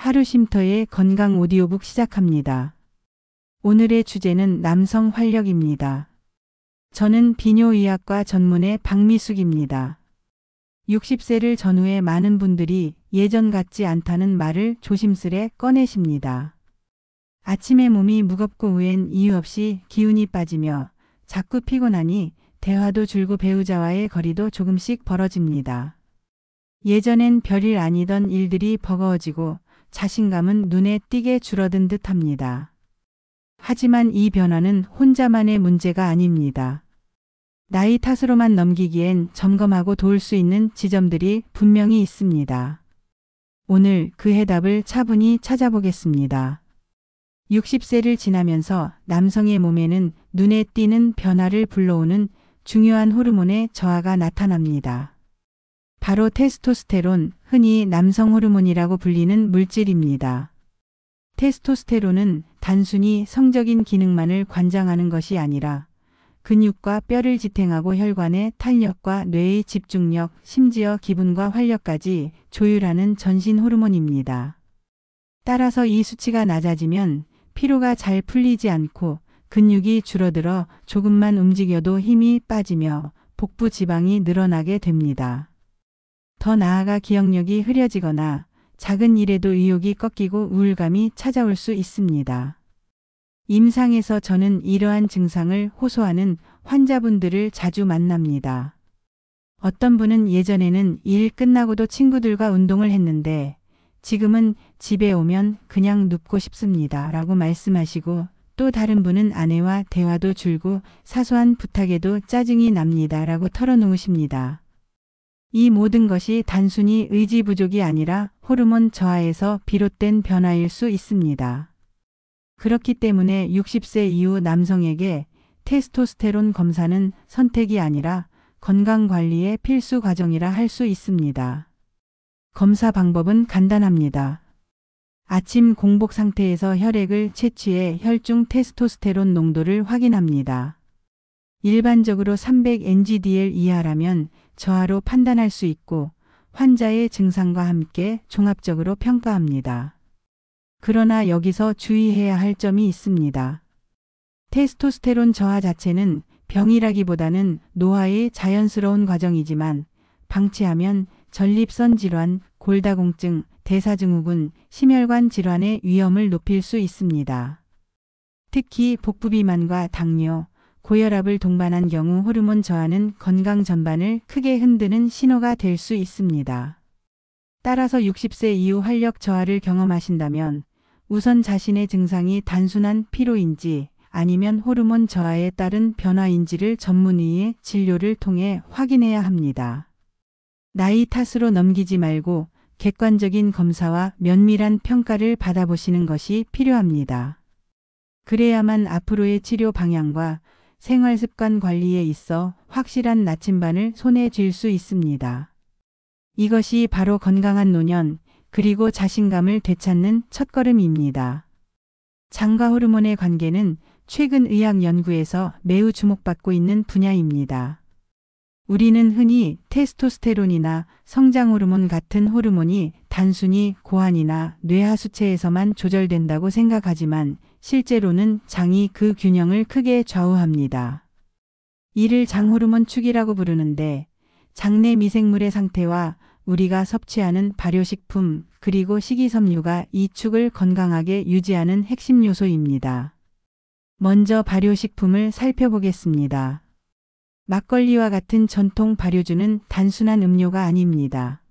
하루쉼터의 건강 오디오북 시작합니다. 오늘의 주제는 남성 활력입니다. 저는 비뇨의학과 전문의 박미숙입니다. 60세를 전후해 많은 분들이 예전 같지 않다는 말을 조심스레 꺼내십니다. 아침에 몸이 무겁고 후엔 이유 없이 기운이 빠지며 자꾸 피곤하니 대화도 줄고 배우자와의 거리도 조금씩 벌어집니다. 예전엔 별일 아니던 일들이 버거워지고 자신감은 눈에 띄게 줄어든 듯합니다. 하지만 이 변화는 혼자만의 문제가 아닙니다. 나이 탓으로만 넘기기엔 점검하고 도울 수 있는 지점들이 분명히 있습니다. 오늘 그 해답을 차분히 찾아보겠습니다. 60세를 지나면서 남성의 몸에는 눈에 띄는 변화를 불러오는 중요한 호르몬의 저하가 나타납니다. 바로 테스토스테론, 흔히 남성 호르몬이라고 불리는 물질입니다. 테스토스테론은 단순히 성적인 기능만을 관장하는 것이 아니라 근육과 뼈를 지탱하고 혈관의 탄력과 뇌의 집중력, 심지어 기분과 활력까지 조율하는 전신 호르몬입니다. 따라서 이 수치가 낮아지면 피로가 잘 풀리지 않고 근육이 줄어들어 조금만 움직여도 힘이 빠지며 복부 지방이 늘어나게 됩니다. 더 나아가 기억력이 흐려지거나 작은 일에도 의욕이 꺾이고 우울감이 찾아올 수 있습니다. 임상에서 저는 이러한 증상을 호소하는 환자분들을 자주 만납니다. 어떤 분은 예전에는 일 끝나고도 친구들과 운동을 했는데 지금은 집에 오면 그냥 눕고 싶습니다 라고 말씀하시고, 또 다른 분은 아내와 대화도 줄고 사소한 부탁에도 짜증이 납니다 라고 털어놓으십니다. 이 모든 것이 단순히 의지 부족이 아니라 호르몬 저하에서 비롯된 변화일 수 있습니다. 그렇기 때문에 60세 이후 남성에게 테스토스테론 검사는 선택이 아니라 건강관리의 필수 과정이라 할 수 있습니다. 검사 방법은 간단합니다. 아침 공복 상태에서 혈액을 채취해 혈중 테스토스테론 농도를 확인합니다. 일반적으로 300 NGDL 이하라면 저하로 판단할 수 있고 환자의 증상과 함께 종합적으로 평가합니다. 그러나 여기서 주의해야 할 점이 있습니다. 테스토스테론 저하 자체는 병이라기보다는 노화의 자연스러운 과정이지만 방치하면 전립선 질환, 골다공증, 대사증후군, 심혈관 질환의 위험을 높일 수 있습니다. 특히 복부비만과 당뇨, 고혈압을 동반한 경우 호르몬 저하는 건강 전반을 크게 흔드는 신호가 될 수 있습니다. 따라서 60세 이후 활력 저하를 경험하신다면 우선 자신의 증상이 단순한 피로인지 아니면 호르몬 저하에 따른 변화인지를 전문의의 진료를 통해 확인해야 합니다. 나이 탓으로 넘기지 말고 객관적인 검사와 면밀한 평가를 받아보시는 것이 필요합니다. 그래야만 앞으로의 치료 방향과 생활습관 관리에 있어 확실한 나침반을 손에 쥘 수 있습니다. 이것이 바로 건강한 노년, 그리고 자신감을 되찾는 첫걸음입니다. 장과 호르몬의 관계는 최근 의학 연구에서 매우 주목받고 있는 분야입니다. 우리는 흔히 테스토스테론이나 성장 호르몬 같은 호르몬이 단순히 고환이나 뇌하수체에서만 조절된다고 생각하지만 실제로는 장이 그 균형을 크게 좌우합니다. 이를 장호르몬 축이라고 부르는데 장내 미생물의 상태와 우리가 섭취하는 발효식품 그리고 식이섬유가 이 축을 건강하게 유지하는 핵심 요소입니다. 먼저 발효식품을 살펴보겠습니다. 막걸리와 같은 전통 발효주는 단순한 음료가 아닙니다.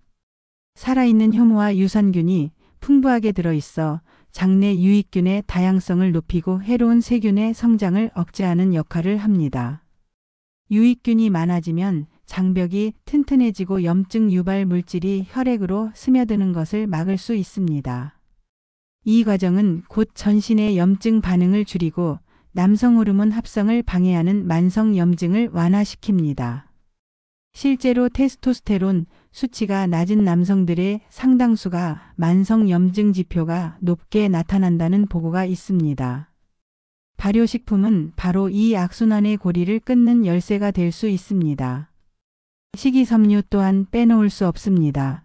살아있는 효모와 유산균이 풍부하게 들어있어 장내 유익균의 다양성을 높이고 해로운 세균의 성장을 억제하는 역할을 합니다. 유익균이 많아지면 장벽이 튼튼해지고 염증 유발 물질이 혈액으로 스며드는 것을 막을 수 있습니다. 이 과정은 곧 전신의 염증 반응을 줄이고 남성 호르몬 합성을 방해하는 만성 염증을 완화시킵니다. 실제로 테스토스테론 수치가 낮은 남성들의 상당수가 만성 염증 지표가 높게 나타난다는 보고가 있습니다. 발효식품은 바로 이 악순환의 고리를 끊는 열쇠가 될 수 있습니다. 식이섬유 또한 빼놓을 수 없습니다.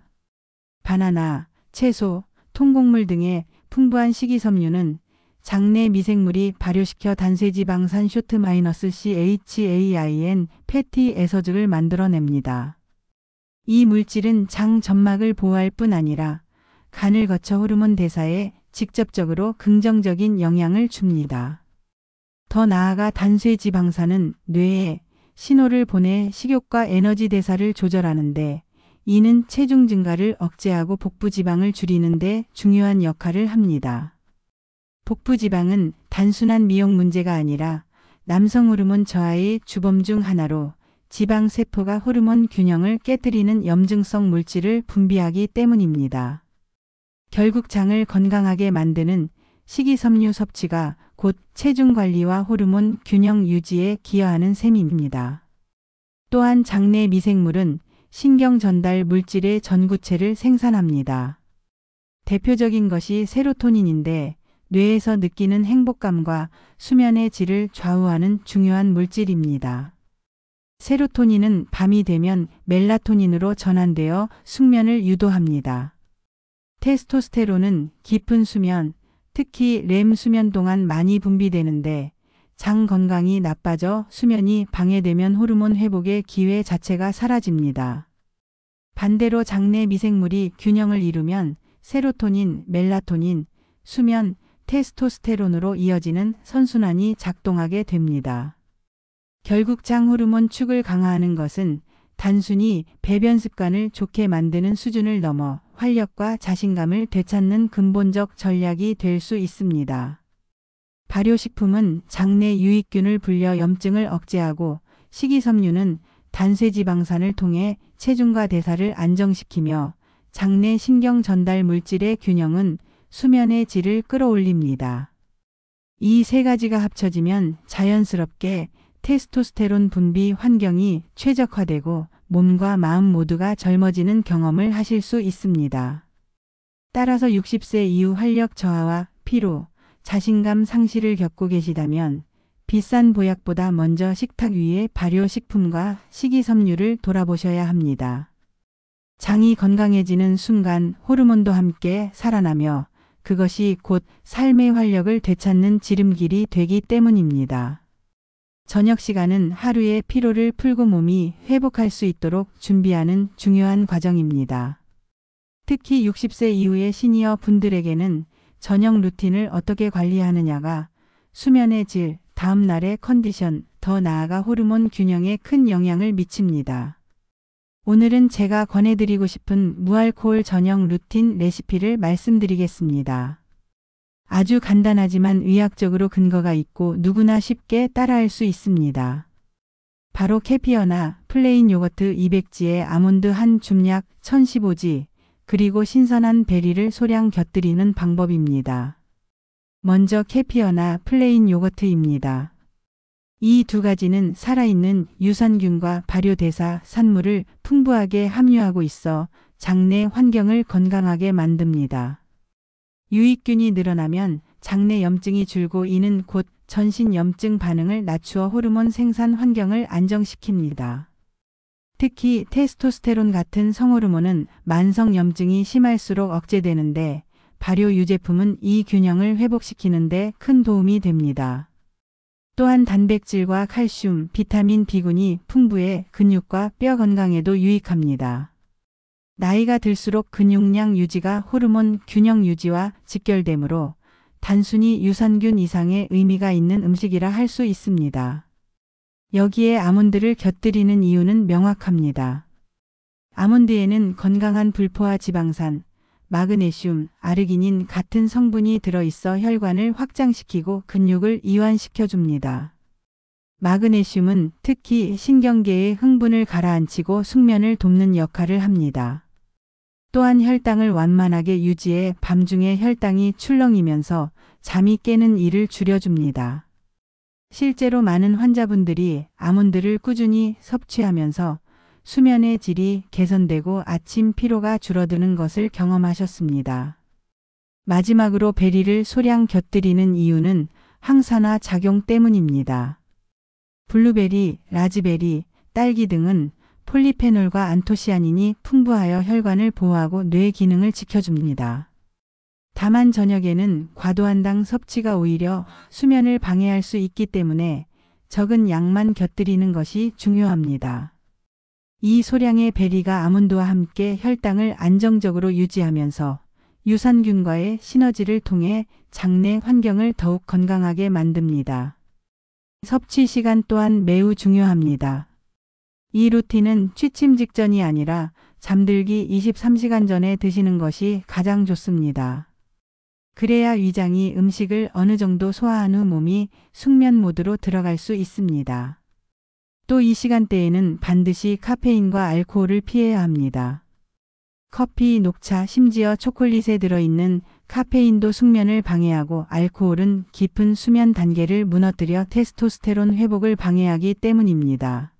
바나나, 채소, 통곡물 등의 풍부한 식이섬유는 장내 미생물이 발효시켜 단세지방산 short-chain 패티 에서즈를 만들어냅니다. 이 물질은 장 점막을 보호할 뿐 아니라 간을 거쳐 호르몬 대사에 직접적으로 긍정적인 영향을 줍니다. 더 나아가 단세지방산은 뇌에 신호를 보내 식욕과 에너지 대사를 조절하는데, 이는 체중 증가를 억제하고 복부지방을 줄이는 데 중요한 역할을 합니다. 복부지방은 단순한 미용 문제가 아니라 남성 호르몬 저하의 주범 중 하나로, 지방세포가 호르몬 균형을 깨뜨리는 염증성 물질을 분비하기 때문입니다. 결국 장을 건강하게 만드는 식이섬유 섭취가 곧 체중 관리와 호르몬 균형 유지에 기여하는 셈입니다. 또한 장내 미생물은 신경 전달 물질의 전구체를 생산합니다. 대표적인 것이 세로토닌인데, 뇌에서 느끼는 행복감과 수면의 질을 좌우하는 중요한 물질입니다. 세로토닌은 밤이 되면 멜라토닌으로 전환되어 숙면을 유도합니다. 테스토스테론은 깊은 수면, 특히 렘 수면 동안 많이 분비되는데, 장 건강이 나빠져 수면이 방해되면 호르몬 회복의 기회 자체가 사라집니다. 반대로 장내 미생물이 균형을 이루면 세로토닌, 멜라토닌, 수면, 테스토스테론으로 이어지는 선순환이 작동하게 됩니다. 결국 장 호르몬 축을 강화하는 것은 단순히 배변 습관을 좋게 만드는 수준을 넘어 활력과 자신감을 되찾는 근본적 전략이 될 수 있습니다. 발효식품은 장내 유익균을 불려 염증을 억제하고, 식이섬유는 단세지방산을 통해 체중과 대사를 안정시키며, 장내 신경 전달 물질의 균형은 수면의 질을 끌어올립니다. 이 세 가지가 합쳐지면 자연스럽게 테스토스테론 분비 환경이 최적화되고 몸과 마음 모두가 젊어지는 경험을 하실 수 있습니다. 따라서 60세 이후 활력 저하와 피로, 자신감 상실을 겪고 계시다면 비싼 보약보다 먼저 식탁 위에 발효식품과 식이섬유를 돌아보셔야 합니다. 장이 건강해지는 순간 호르몬도 함께 살아나며, 그것이 곧 삶의 활력을 되찾는 지름길이 되기 때문입니다. 저녁 시간은 하루의 피로를 풀고 몸이 회복할 수 있도록 준비하는 중요한 과정입니다. 특히 60세 이후의 시니어 분들에게는 저녁 루틴을 어떻게 관리하느냐가 수면의 질, 다음 날의 컨디션, 더 나아가 호르몬 균형에 큰 영향을 미칩니다. 오늘은 제가 권해드리고 싶은 무알코올 저녁 루틴 레시피를 말씀드리겠습니다. 아주 간단하지만 의학적으로 근거가 있고 누구나 쉽게 따라할 수 있습니다. 바로 케피어나 플레인 요거트 200g에 아몬드 한 줌약 1015g, 그리고 신선한 베리를 소량 곁들이는 방법입니다. 먼저 케피어나 플레인 요거트입니다. 이 두 가지는 살아있는 유산균과 발효대사 산물을 풍부하게 함유하고 있어 장내 환경을 건강하게 만듭니다. 유익균이 늘어나면 장내 염증이 줄고, 이는 곧 전신 염증 반응을 낮추어 호르몬 생산 환경을 안정시킵니다. 특히 테스토스테론 같은 성호르몬은 만성 염증이 심할수록 억제되는데, 발효 유제품은 이 균형을 회복시키는 데 큰 도움이 됩니다. 또한 단백질과 칼슘, 비타민 B군이 풍부해 근육과 뼈 건강에도 유익합니다. 나이가 들수록 근육량 유지가 호르몬 균형 유지와 직결되므로 단순히 유산균 이상의 의미가 있는 음식이라 할 수 있습니다. 여기에 아몬드를 곁들이는 이유는 명확합니다. 아몬드에는 건강한 불포화 지방산, 마그네슘, 아르기닌 같은 성분이 들어있어 혈관을 확장시키고 근육을 이완시켜줍니다. 마그네슘은 특히 신경계의 흥분을 가라앉히고 숙면을 돕는 역할을 합니다. 또한 혈당을 완만하게 유지해 밤중에 혈당이 출렁이면서 잠이 깨는 일을 줄여줍니다. 실제로 많은 환자분들이 아몬드를 꾸준히 섭취하면서 수면의 질이 개선되고 아침 피로가 줄어드는 것을 경험하셨습니다. 마지막으로 베리를 소량 곁들이는 이유는 항산화 작용 때문입니다. 블루베리, 라즈베리, 딸기 등은 폴리페놀과 안토시아닌이 풍부하여 혈관을 보호하고 뇌 기능을 지켜줍니다. 다만 저녁에는 과도한 당 섭취가 오히려 수면을 방해할 수 있기 때문에 적은 양만 곁들이는 것이 중요합니다. 이 소량의 베리가 아몬드와 함께 혈당을 안정적으로 유지하면서 유산균과의 시너지를 통해 장내 환경을 더욱 건강하게 만듭니다. 섭취 시간 또한 매우 중요합니다. 이 루틴은 취침 직전이 아니라 잠들기 23시간 전에 드시는 것이 가장 좋습니다. 그래야 위장이 음식을 어느 정도 소화한 후 몸이 숙면 모드로 들어갈 수 있습니다. 또 이 시간대에는 반드시 카페인과 알코올을 피해야 합니다. 커피, 녹차, 심지어 초콜릿에 들어있는 카페인도 숙면을 방해하고 알코올은 깊은 수면 단계를 무너뜨려 테스토스테론 회복을 방해하기 때문입니다.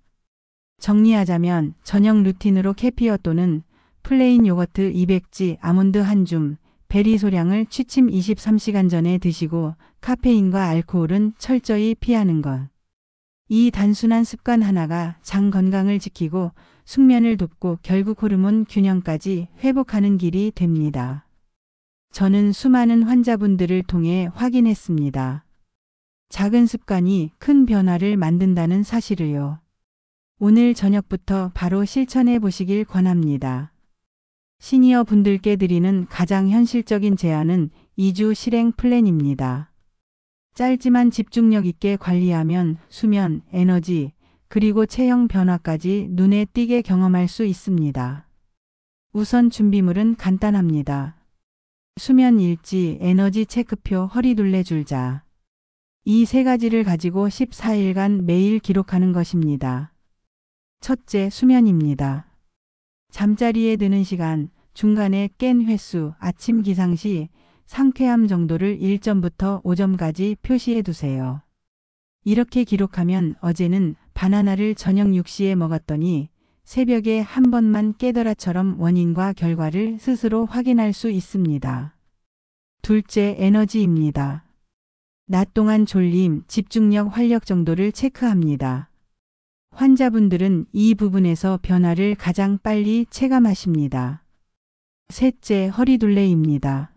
정리하자면 저녁 루틴으로 캐피어 또는 플레인 요거트 200g, 아몬드 한 줌, 베리 소량을 취침 23시간 전에 드시고 카페인과 알코올은 철저히 피하는 것. 이 단순한 습관 하나가 장 건강을 지키고 숙면을 돕고 결국 호르몬 균형까지 회복하는 길이 됩니다. 저는 수많은 환자분들을 통해 확인했습니다. 작은 습관이 큰 변화를 만든다는 사실을요. 오늘 저녁부터 바로 실천해 보시길 권합니다. 시니어 분들께 드리는 가장 현실적인 제안은 2주 실행 플랜입니다. 짧지만 집중력 있게 관리하면 수면, 에너지, 그리고 체형 변화까지 눈에 띄게 경험할 수 있습니다. 우선 준비물은 간단합니다. 수면 일지, 에너지 체크표, 허리둘레 줄자. 이 세 가지를 가지고 14일간 매일 기록하는 것입니다. 첫째, 수면입니다. 잠자리에 드는 시간, 중간에 깬 횟수, 아침 기상 시 상쾌함 정도를 1점부터 5점까지 표시해 두세요. 이렇게 기록하면 어제는 바나나를 저녁 6시에 먹었더니 새벽에 한 번만 깨더라처럼 원인과 결과를 스스로 확인할 수 있습니다. 둘째, 에너지입니다. 낮 동안 졸림, 집중력, 활력 정도를 체크합니다. 환자분들은 이 부분에서 변화를 가장 빨리 체감하십니다. 셋째, 허리둘레입니다.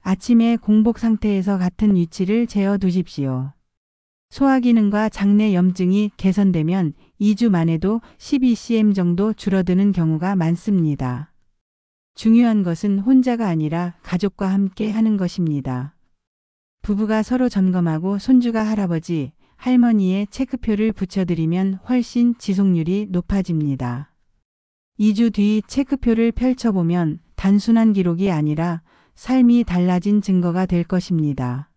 아침에 공복 상태에서 같은 위치를 재어 두십시오. 소화기능과 장내 염증이 개선되면 2주 만에도 12cm 정도 줄어드는 경우가 많습니다. 중요한 것은 혼자가 아니라 가족과 함께 하는 것입니다. 부부가 서로 점검하고 손주가 할아버지, 할머니의 체크표를 붙여드리면 훨씬 지속률이 높아집니다. 2주 뒤 체크표를 펼쳐보면 단순한 기록이 아니라 삶이 달라진 증거가 될 것입니다.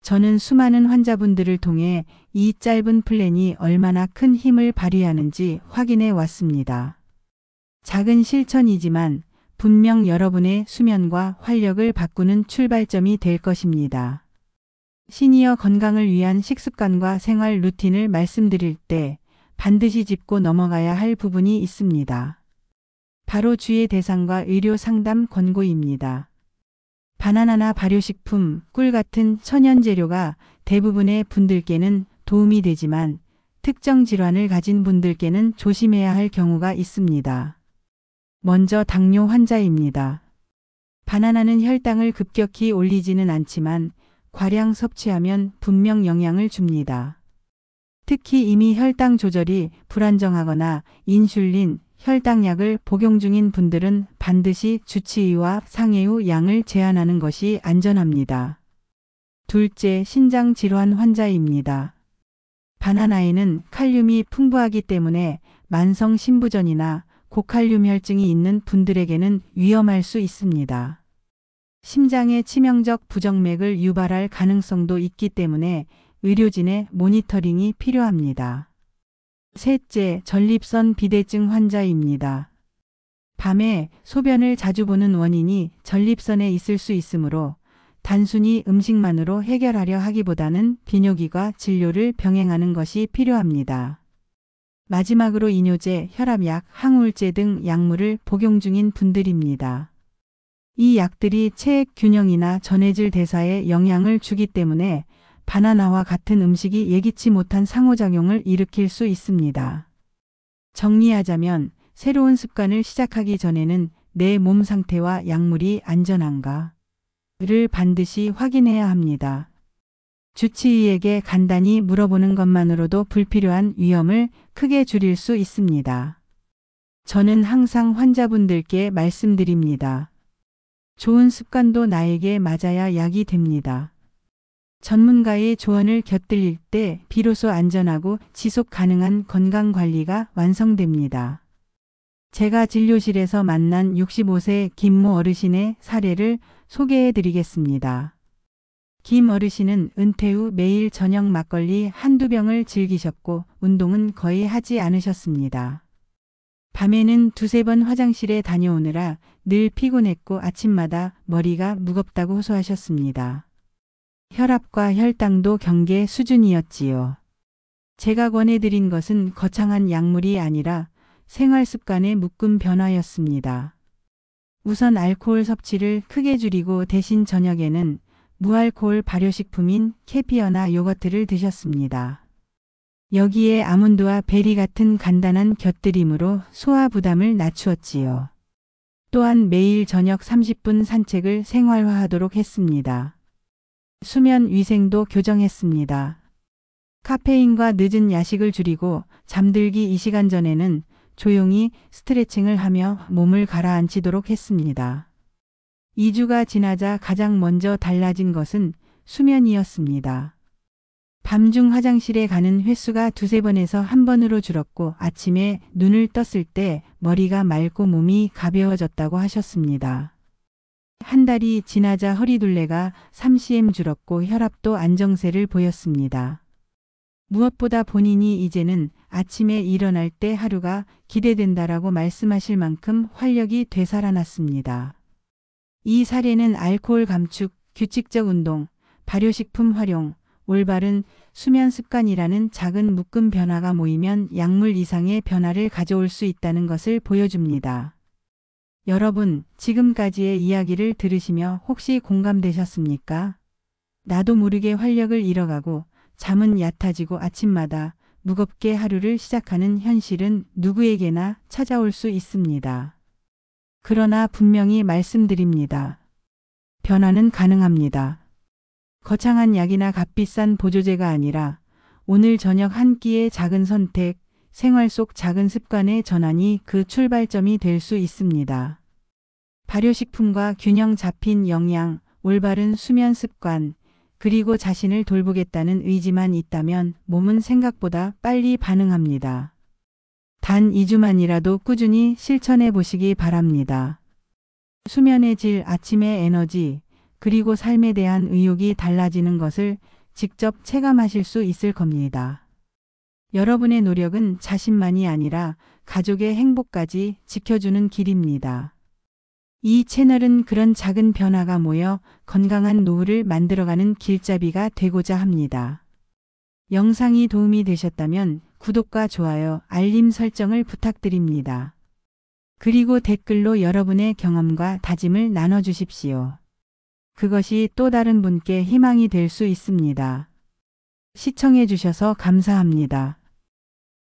저는 수많은 환자분들을 통해 이 짧은 플랜이 얼마나 큰 힘을 발휘하는지 확인해 왔습니다. 작은 실천이지만 분명 여러분의 수면과 활력을 바꾸는 출발점이 될 것입니다. 시니어 건강을 위한 식습관과 생활 루틴을 말씀드릴 때 반드시 짚고 넘어가야 할 부분이 있습니다. 바로 주의 대상과 의료 상담 권고입니다. 바나나나 발효식품, 꿀 같은 천연 재료가 대부분의 분들께는 도움이 되지만 특정 질환을 가진 분들께는 조심해야 할 경우가 있습니다. 먼저 당뇨 환자입니다. 바나나는 혈당을 급격히 올리지는 않지만 과량 섭취하면 분명 영향을 줍니다. 특히 이미 혈당 조절이 불안정하거나 인슐린, 혈당약을 복용 중인 분들은 반드시 주치의와 상의 후 양을 제한하는 것이 안전합니다. 둘째, 신장 질환 환자입니다. 바나나에는 칼륨이 풍부하기 때문에 만성 신부전이나 고칼륨 혈증이 있는 분들에게는 위험할 수 있습니다. 심장에 치명적 부정맥을 유발할 가능성도 있기 때문에 의료진의 모니터링이 필요합니다. 셋째, 전립선 비대증 환자입니다. 밤에 소변을 자주 보는 원인이 전립선에 있을 수 있으므로 단순히 음식만으로 해결하려 하기보다는 비뇨기과 진료를 병행하는 것이 필요합니다. 마지막으로 이뇨제, 혈압약, 항우울제 등 약물을 복용 중인 분들입니다. 이 약들이 체액 균형이나 전해질 대사에 영향을 주기 때문에 바나나와 같은 음식이 예기치 못한 상호작용을 일으킬 수 있습니다. 정리하자면 새로운 습관을 시작하기 전에는 내 몸 상태와 약물이 안전한가, 를 반드시 확인해야 합니다. 주치의에게 간단히 물어보는 것만으로도 불필요한 위험을 크게 줄일 수 있습니다. 저는 항상 환자분들께 말씀드립니다. 좋은 습관도 나에게 맞아야 약이 됩니다. 전문가의 조언을 곁들일 때 비로소 안전하고 지속 가능한 건강관리가 완성됩니다. 제가 진료실에서 만난 65세 김모 어르신의 사례를 소개해 드리겠습니다. 김 어르신은 은퇴 후 매일 저녁 막걸리 한두 병을 즐기셨고 운동은 거의 하지 않으셨습니다. 밤에는 두세 번 화장실에 다녀오느라 늘 피곤했고 아침마다 머리가 무겁다고 호소하셨습니다. 혈압과 혈당도 경계 수준이었지요. 제가 권해드린 것은 거창한 약물이 아니라 생활 습관의 묶음 변화였습니다. 우선 알코올 섭취를 크게 줄이고 대신 저녁에는 무알코올 발효식품인 캐피어나 요거트를 드셨습니다. 여기에 아몬드와 베리 같은 간단한 곁들임으로 소화 부담을 낮추었지요. 또한 매일 저녁 30분 산책을 생활화하도록 했습니다. 수면 위생도 교정했습니다. 카페인과 늦은 야식을 줄이고 잠들기 2시간 전에는 조용히 스트레칭을 하며 몸을 가라앉히도록 했습니다. 2주가 지나자 가장 먼저 달라진 것은 수면이었습니다. 밤중 화장실에 가는 횟수가 두세 번에서 한 번으로 줄었고 아침에 눈을 떴을 때 머리가 맑고 몸이 가벼워졌다고 하셨습니다. 한 달이 지나자 허리둘레가 3cm 줄었고 혈압도 안정세를 보였습니다. 무엇보다 본인이 이제는 아침에 일어날 때 하루가 기대된다라고 말씀하실 만큼 활력이 되살아났습니다. 이 사례는 알코올 감축, 규칙적 운동, 발효식품 활용, 올바른 수면 습관이라는 작은 묶음 변화가 모이면 약물 이상의 변화를 가져올 수 있다는 것을 보여줍니다. 여러분, 지금까지의 이야기를 들으시며 혹시 공감되셨습니까? 나도 모르게 활력을 잃어가고 잠은 얕아지고 아침마다 무겁게 하루를 시작하는 현실은 누구에게나 찾아올 수 있습니다. 그러나 분명히 말씀드립니다. 변화는 가능합니다. 거창한 약이나 값비싼 보조제가 아니라 오늘 저녁 한 끼의 작은 선택, 생활 속 작은 습관의 전환이 그 출발점이 될 수 있습니다. 발효식품과 균형 잡힌 영양, 올바른 수면 습관, 그리고 자신을 돌보겠다는 의지만 있다면 몸은 생각보다 빨리 반응합니다. 단 2주만이라도 꾸준히 실천해 보시기 바랍니다. 수면의 질, 아침의 에너지, 그리고 삶에 대한 의욕이 달라지는 것을 직접 체감하실 수 있을 겁니다. 여러분의 노력은 자신만이 아니라 가족의 행복까지 지켜주는 길입니다. 이 채널은 그런 작은 변화가 모여 건강한 노후를 만들어가는 길잡이가 되고자 합니다. 영상이 도움이 되셨다면 구독과 좋아요, 알림 설정을 부탁드립니다. 그리고 댓글로 여러분의 경험과 다짐을 나눠주십시오. 그것이 또 다른 분께 희망이 될 수 있습니다. 시청해 주셔서 감사합니다.